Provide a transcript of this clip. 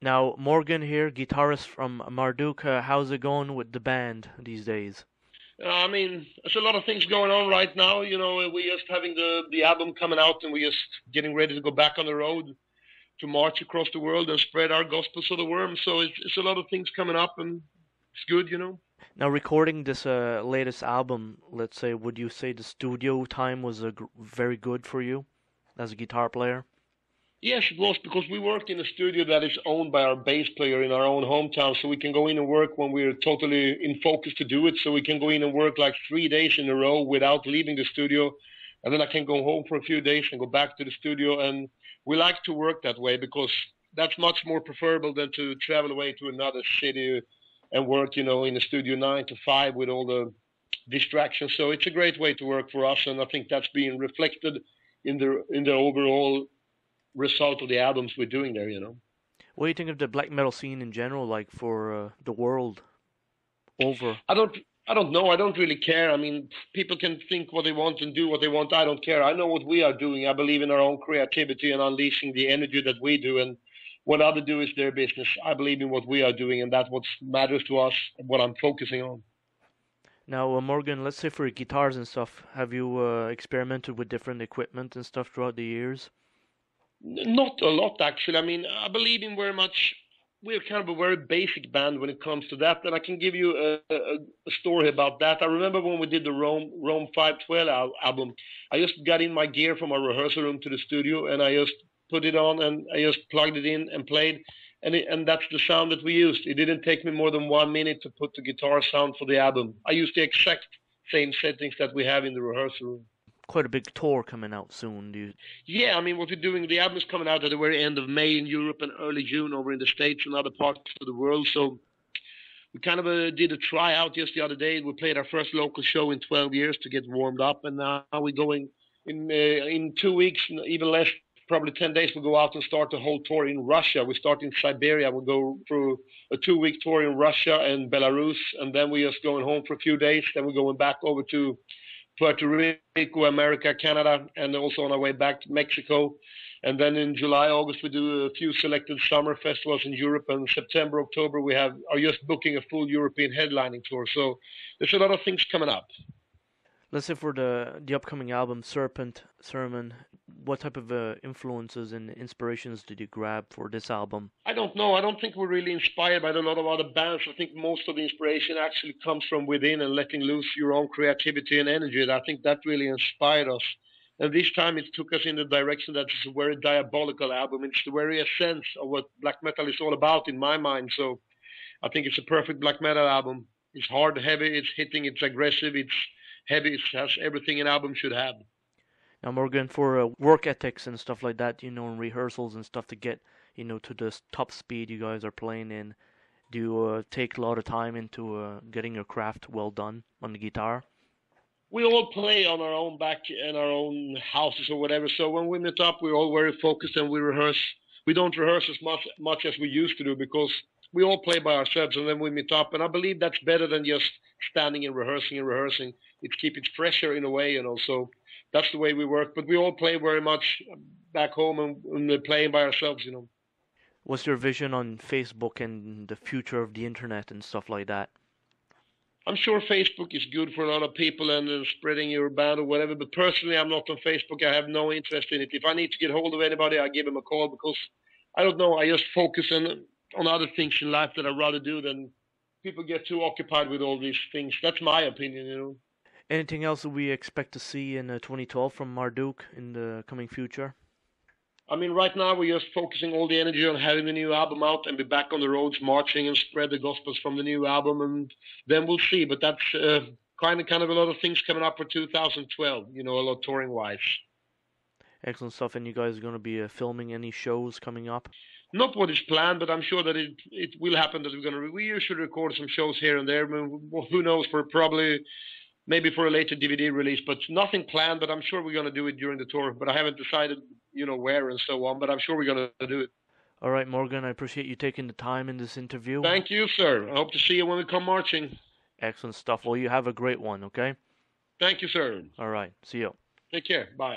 Now, Morgan here, guitarist from Marduk. How's it going with the band these days? I mean, there's a lot of things going on right now. We're just having the album coming out, and we're just getting ready to go back on the road to march across the world and spread our gospel to the worm. So it's a lot of things coming up, and it's good. Now, recording this latest album, let's say, would you say the studio time was very good for you as a guitar player? Yes, it was because we work in a studio that is owned by our bass player in our own hometown, so we can go in and work when we're totally in focus to do it. So we can go in and work like 3 days in a row without leaving the studio, and then I can go home for a few days and go back to the studio. And we like to work that way because that's much more preferable than to travel away to another city and work, in the studio 9 to 5 with all the distractions. So it's a great way to work for us, and I think that's being reflected in the overall result of the albums we're doing there. What do you think of the black metal scene in general, like for the world over? I don't I don't know. I don't really care. I mean, people can think what they want and do what they want. I don't care. I know what we are doing. I believe in our own creativity and unleashing the energy that we do, and what others do is their business. I believe in what we are doing, and that's what matters to us and what I'm focusing on. Now, Morgan, let's say for guitars and stuff, have you experimented with different equipment and stuff throughout the years? Not a lot, actually. I mean, I believe in very much. We're kind of a very basic band when it comes to that, and I can give you a story about that. I remember when we did the Rome 512 album. I just got in my gear from our rehearsal room to the studio, and I just put it on, and I just plugged it in and played, and that's the sound that we used. It didn't take me more than 1 minute to put the guitar sound for the album. I used the exact same settings that we have in the rehearsal room. Quite a big tour coming out soon, dude. Yeah, I mean, what we're doing, the album is coming out at the very end of May in Europe and early June over in the States and other parts of the world. So we kind of did a tryout just the other day. We played our first local show in 12 years to get warmed up, and now we're going in 2 weeks, even less, probably 10 days. We'll go out and start the whole tour in Russia. We start in Siberia. We'll go through a 2 week tour in Russia and Belarus, and then we're just going home for a few days. Then we're going back over to Puerto Rico, America, Canada, and also on our way back to Mexico. And then in July, August, we do a few selected summer festivals in Europe. And September, October, we are just booking a full European headlining tour. So there's a lot of things coming up. Let's say for the upcoming album, Serpent Sermon, what type of influences and inspirations did you grab for this album? I don't know. I don't think we're really inspired by a lot of other bands. I think most of the inspiration actually comes from within and letting loose your own creativity and energy. And I think that really inspired us. And this time it took us in the direction that is a very diabolical album. It's the very essence of what black metal is all about in my mind. So I think it's a perfect black metal album. It's hard, heavy, it's hitting, it's aggressive, it's heavy, it has everything an album should have. Now, Morgan, for work ethics and stuff like that, and rehearsals and stuff to get, to the top speed you guys are playing in, do you take a lot of time into getting your craft well done on the guitar? We all play on our own back in our own houses or whatever. So when we meet up, we're all very focused and we rehearse. We don't rehearse as much as we used to do because we all play by ourselves and then we meet up. And I believe that's better than just standing and rehearsing and rehearsing. It keeps it fresher in a way, So that's the way we work. But we all play very much back home and we're playing by ourselves. What's your vision on Facebook and the future of the internet and stuff like that? I'm sure Facebook is good for a lot of people and spreading your band or whatever. But personally, I'm not on Facebook. I have no interest in it. If I need to get hold of anybody, I give them a call because I don't know. I just focus on other things in life that I'd rather do than people get too occupied with all these things. That's my opinion. Anything else that we expect to see in 2012 from Marduk in the coming future? I mean, right now we're just focusing all the energy on having the new album out and be back on the roads marching and spread the gospels from the new album, and then we'll see. But that's kind of a lot of things coming up for 2012, a lot touring wise. Excellent stuff. And you guys are going to be filming any shows coming up? Not what is planned, but I'm sure that it will happen that we usually record some shows here and there. I mean, who knows, for probably maybe for a later DVD release, but nothing planned. But I'm sure we're going to do it during the tour. But I haven't decided, where and so on. But I'm sure we're going to do it. All right, Morgan, I appreciate you taking the time in this interview. Thank you, sir. I hope to see you when we come marching. Excellent stuff. Well, you have a great one, okay? Thank you, sir. All right. See you. Take care. Bye.